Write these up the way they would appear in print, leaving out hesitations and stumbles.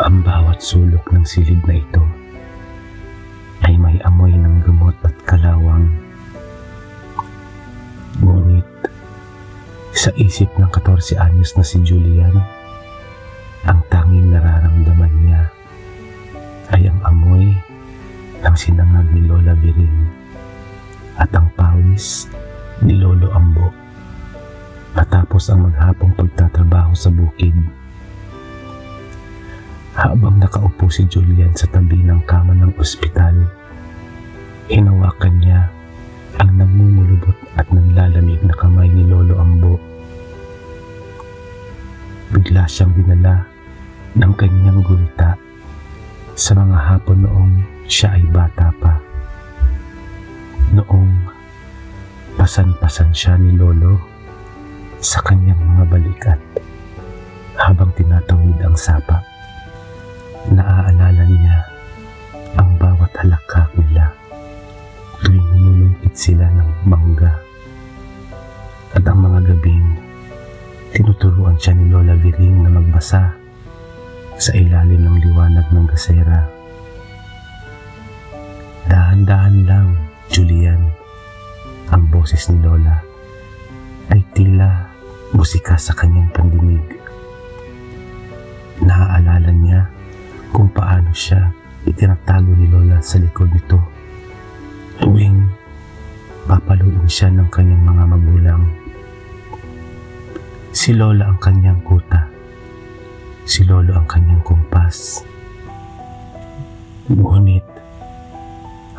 Ang bawat sulok ng silid na ito ay may amoy ng gamot at kalawang. Ngunit sa isip ng 14 anyos na si Julian, ang tanging nararamdaman niya ay ang amoy ng sinangag ni Lola Viring at ang pawis ni Lolo Ambo matapos ang maghapong pagtatrabaho sa bukid. Habang nakaupo si Julian sa tabi ng kama ng ospital, hinawakan niya ang nangungulubot at nanlalamig na kamay ni Lolo Ambo. Bigla siyang dinala ng kanyang gunita sa mga hapon noong siya ay bata pa. Noong pasan-pasan siya ni Lolo sa kanyang mga balikat habang tinatawid ang sapa. Naaalala niya ang bawat halakhak nila tuwing nanunungkit sila ng mangga. At ang mga gabing tinuturuan siya ni Lola Viring na magbasa sa ilalim ng liwanag ng gasera. Dahan-dahan lang, Julian. Ang boses ni Lola ay tila musika sa kanyang pandinig. Naaalala niya kung paano siya itinatago ni Lola sa likod nito tuwing papaluin siya ng kanyang mga magulang. Si Lola ang kanyang kuta, si Lolo ang kanyang kumpas. Ngunit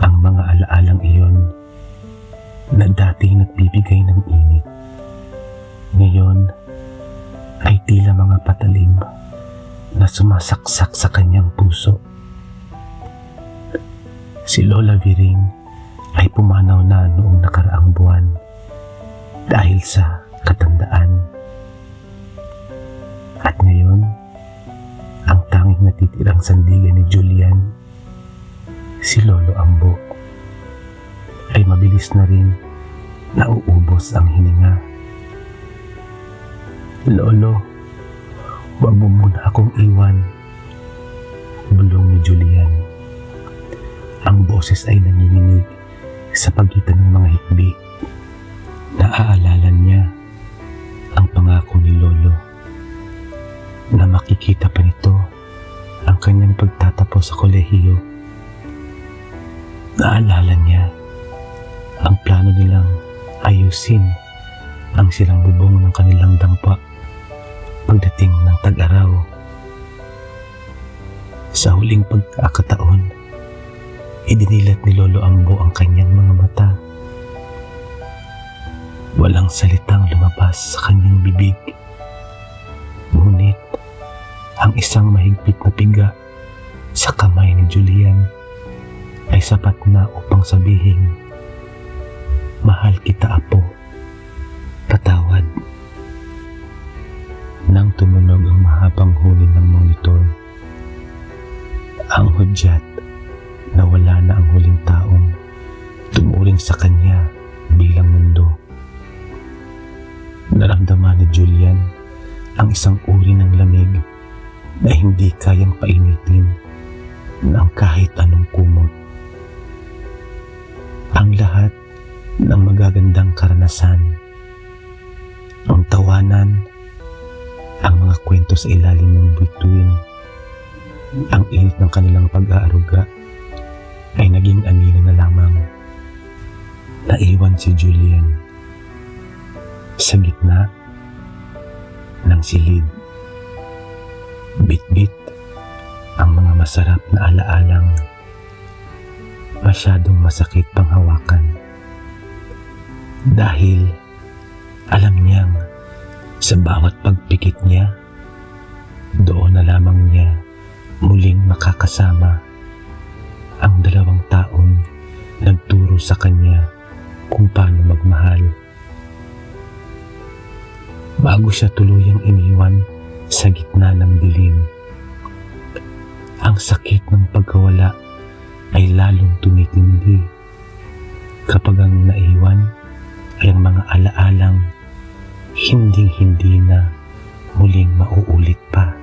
ang mga alaalang iyon na dating nagbibigay ng init, ngayon ay tila mga patalim na sumasaksak sa kanyang puso. Si Lola Viring ay pumanaw na noong nakaraang buwan dahil sa katandaan. At ngayon, ang tanging natitirang sandigan ni Julian, si Lolo Ambo, ay mabilis na rin nauubos ang hininga. Lolo, huwag mo muna akong iwan, bulong ni Julian. Ang boses ay nanginginig sa pagitan ng mga hikbi. Naaalala niya ang pangako ni Lolo na makikita pa nito ang kanyang pagtatapos sa kolehiyo. Naalala niya ang plano nilang ayusin ang silang bubong ng kanilang dampa pagdating ng tag-araw. Sa huling pagkakataon, idinilat ni Lolo Ambo ang kanyang mga mata. Walang salitang lumabas sa kanyang bibig. Ngunit, ang isang mahigpit na piga sa kamay ni Julian ay sapat na upang sabihin, "Mahal kita, Apo. Patawad." Nang tumunog ang mahabang huni ng monitor, ang hudyat na wala na ang huling taong tumuring sa kanya bilang mundo. Naramdaman ni Julian ang isang uri ng lamig na hindi kayang painitin ng kahit anong kumot. Ang lahat ng magagandang karanasan, ang tawanan, ang mga kwento sa ilalim ng bituin, ang init ng kanilang pag-aaruga ay naging anino na lamang. Naiwan si Julian sa gitna ng silid. Bit-bit ang mga masarap na alaalang masyadong masakit pang hawakan. Dahil alam niyang sa bawat pagpikit niya, doon na lamang niya muling makakasama ang dalawang taong nagturo sa kanya kung paano magmahal. Bago siya tuluyang iniwan sa gitna ng dilim, ang sakit ng pagkawala ay lalong tumitindi kapag ang naiwan ay ang mga alaalang hinding-hindi na muling mauulit pa.